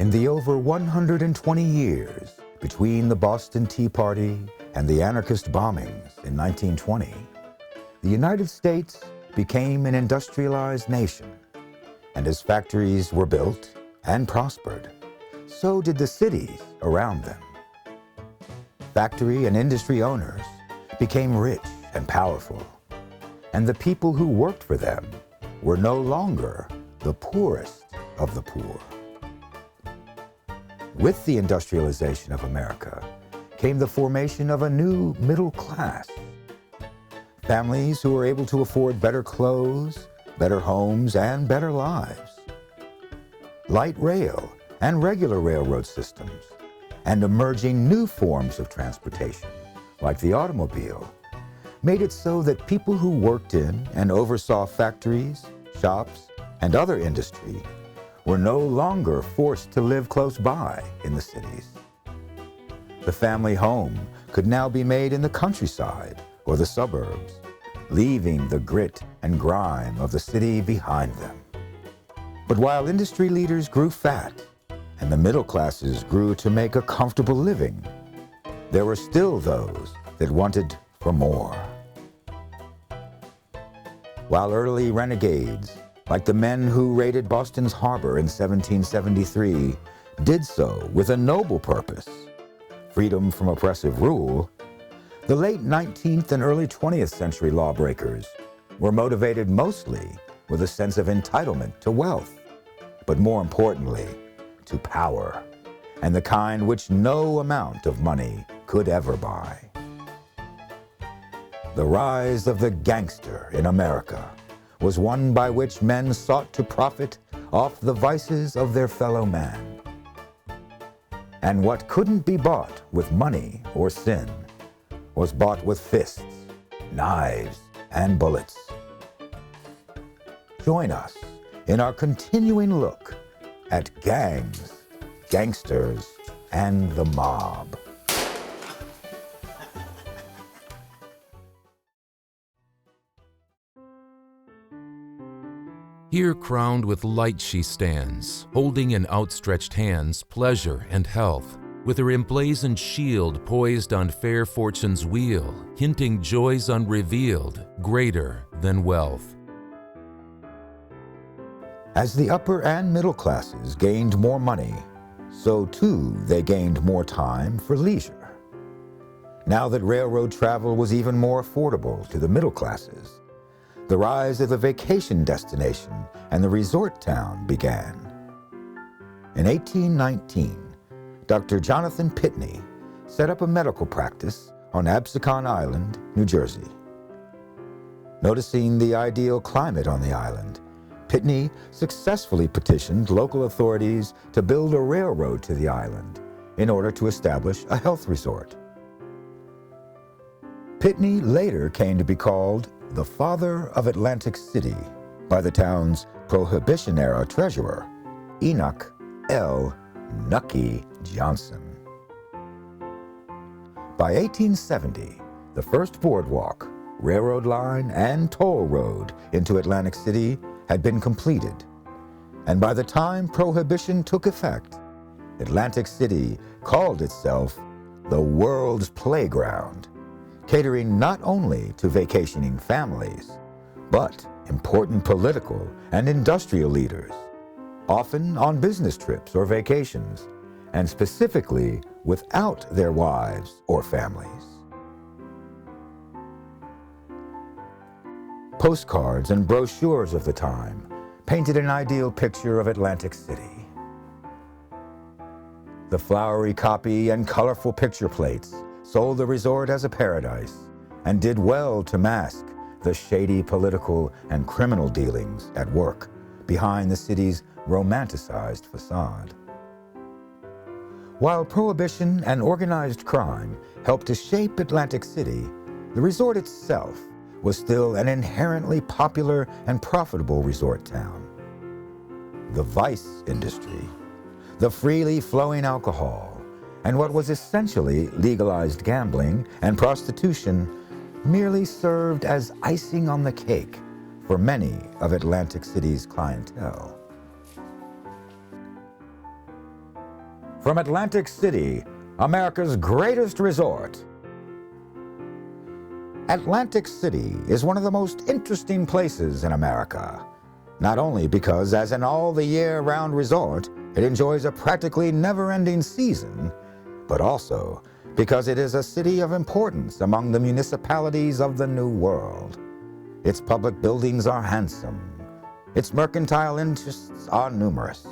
In the over 120 years between the Boston Tea Party and the anarchist bombings in 1920, the United States became an industrialized nation. And as factories were built and prospered, so did the cities around them. Factory and industry owners became rich and powerful, and the people who worked for them were no longer the poorest of the poor. With the industrialization of America came the formation of a new middle class. Families who were able to afford better clothes, better homes, and better lives. Light rail and regular railroad systems, and emerging new forms of transportation, like the automobile, made it so that people who worked in and oversaw factories, shops, and other industry were no longer forced to live close by in the cities. The family home could now be made in the countryside or the suburbs, leaving the grit and grime of the city behind them. But while industry leaders grew fat and the middle classes grew to make a comfortable living, there were still those that wanted for more. While early renegades, like the men who raided Boston's harbor in 1773, did so with a noble purpose, freedom from oppressive rule, the late 19th and early 20th century lawbreakers were motivated mostly with a sense of entitlement to wealth, but more importantly, to power, and the kind which no amount of money could ever buy. The rise of the gangster in America was one by which men sought to profit off the vices of their fellow man. And what couldn't be bought with money or sin was bought with fists, knives, and bullets. Join us in our continuing look at gangs, gangsters, and the mob. Here crowned with light she stands, holding in outstretched hands pleasure and health, with her emblazoned shield poised on fair fortune's wheel, hinting joys unrevealed, greater than wealth. As the upper and middle classes gained more money, so too they gained more time for leisure. Now that railroad travel was even more affordable to the middle classes, the rise of the vacation destination and the resort town began. In 1819, Dr. Jonathan Pitney set up a medical practice on Absecon Island, New Jersey. Noticing the ideal climate on the island, Pitney successfully petitioned local authorities to build a railroad to the island in order to establish a health resort. Pitney later came to be called the Father of Atlantic City by the town's Prohibition-era treasurer, Enoch L. Nucky Johnson. By 1870, the first boardwalk, railroad line, and toll road into Atlantic City had been completed, and by the time Prohibition took effect, Atlantic City called itself the world's playground, catering not only to vacationing families, but important political and industrial leaders, often on business trips or vacations, and specifically without their wives or families. Postcards and brochures of the time painted an ideal picture of Atlantic City. The flowery copy and colorful picture plates sold the resort as a paradise and did well to mask the shady political and criminal dealings at work behind the city's romanticized facade. While Prohibition and organized crime helped to shape Atlantic City, the resort itself was still an inherently popular and profitable resort town. the vice industry, the freely flowing alcohol, and what was essentially legalized gambling and prostitution merely served as icing on the cake for many of Atlantic City's clientele. From Atlantic City, America's greatest resort, Atlantic City is one of the most interesting places in America, not only because as an all-the-year-round resort, it enjoys a practically never-ending season, but also because it is a city of importance among the municipalities of the New World. Its public buildings are handsome. Its mercantile interests are numerous.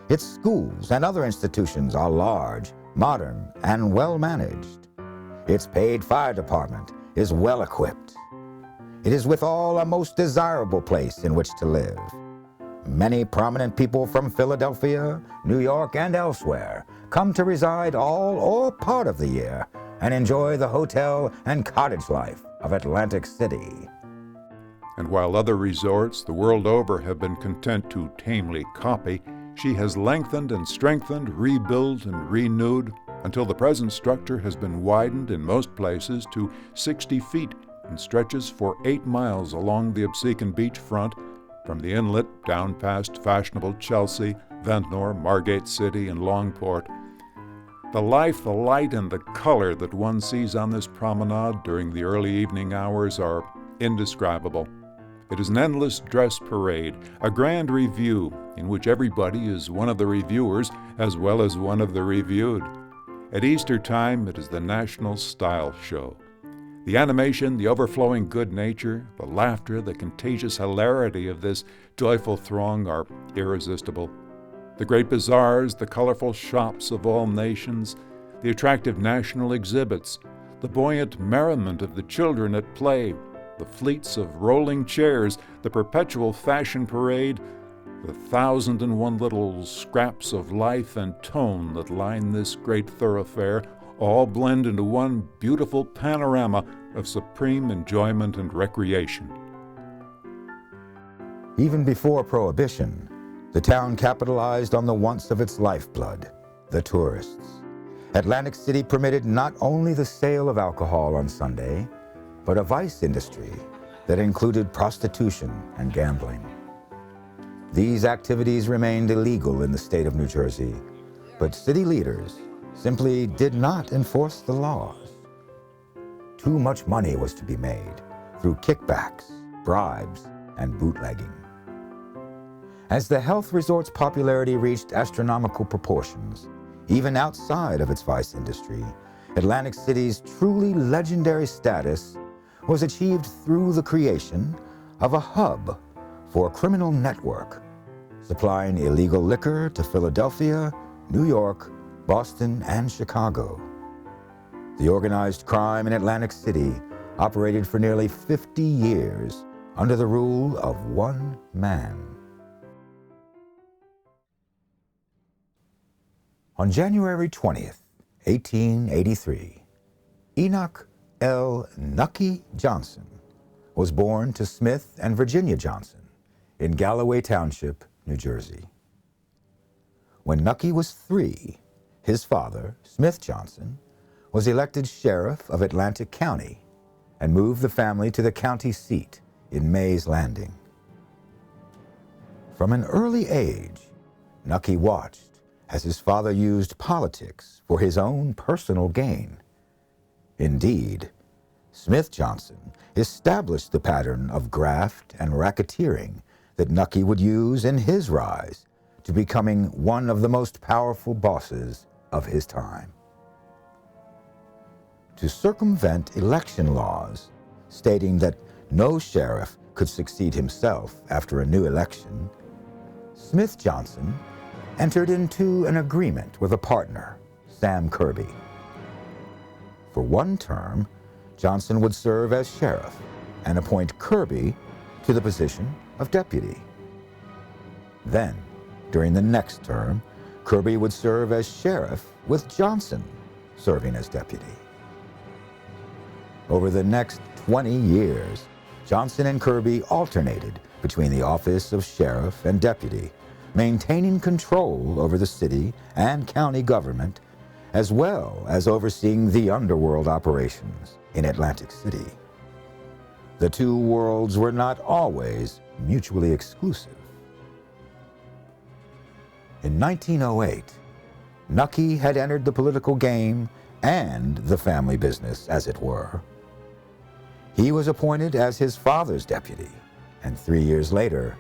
Its schools and other institutions are large, modern, and well-managed. Its paid fire department is well-equipped. It is withal a most desirable place in which to live. Many prominent people from Philadelphia, New York, and elsewhere come to reside all or part of the year and enjoy the hotel and cottage life of Atlantic City. And while other resorts the world over have been content to tamely copy, she has lengthened and strengthened, rebuilt and renewed, until the present structure has been widened in most places to 60 feet and stretches for 8 miles along the Absecon beach front, from the inlet down past fashionable Chelsea, Ventnor, Margate City, and Longport. The life, the light, and the color that one sees on this promenade during the early evening hours are indescribable. It is an endless dress parade, a grand review in which everybody is one of the reviewers as well as one of the reviewed. At Easter time, it is the National Style Show. The animation, the overflowing good nature, the laughter, the contagious hilarity of this joyful throng are irresistible. The great bazaars, the colorful shops of all nations, the attractive national exhibits, the buoyant merriment of the children at play, the fleets of rolling chairs, the perpetual fashion parade, the 1,001 little scraps of life and tone that line this great thoroughfare, all blend into one beautiful panorama of supreme enjoyment and recreation. Even before Prohibition, the town capitalized on the wants of its lifeblood, the tourists. Atlantic City permitted not only the sale of alcohol on Sunday, but a vice industry that included prostitution and gambling. These activities remained illegal in the state of New Jersey, but city leaders simply did not enforce the laws. Too much money was to be made through kickbacks, bribes, and bootlegging. As the health resort's popularity reached astronomical proportions, even outside of its vice industry, Atlantic City's truly legendary status was achieved through the creation of a hub for a criminal network, supplying illegal liquor to Philadelphia, New York, Boston, and Chicago. The organized crime in Atlantic City operated for nearly 50 years under the rule of one man. On January 20th, 1883, Enoch L. Nucky Johnson was born to Smith and Virginia Johnson in Galloway Township, New Jersey. When Nucky was 3, his father, Smith Johnson, was elected sheriff of Atlantic County and moved the family to the county seat in Mays Landing. From an early age, Nucky watched as his father used politics for his own personal gain. Indeed, Smith Johnson established the pattern of graft and racketeering that Nucky would use in his rise to becoming one of the most powerful bosses of his time. To circumvent election laws stating that no sheriff could succeed himself after a new election, Smith Johnson entered into an agreement with a partner, Sam Kirby. For one term, Johnson would serve as sheriff and appoint Kirby to the position of deputy. Then, during the next term, Kirby would serve as sheriff with Johnson serving as deputy. Over the next 20 years, Johnson and Kirby alternated between the office of sheriff and deputy, maintaining control over the city and county government, as well as overseeing the underworld operations in Atlantic City. The two worlds were not always mutually exclusive. In 1908, Nucky had entered the political game and the family business, as it were. He was appointed as his father's deputy, and 3 years later,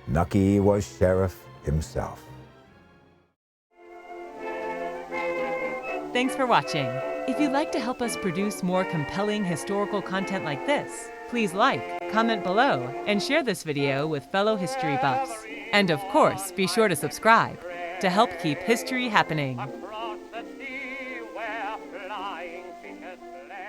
Nucky was sheriff himself. Thanks for watching. If you'd like to help us produce more compelling historical content like this, please like, comment below, and share this video with fellow history buffs. And of course, be sure to subscribe to help keep history happening. Across the sea where flying fishes play.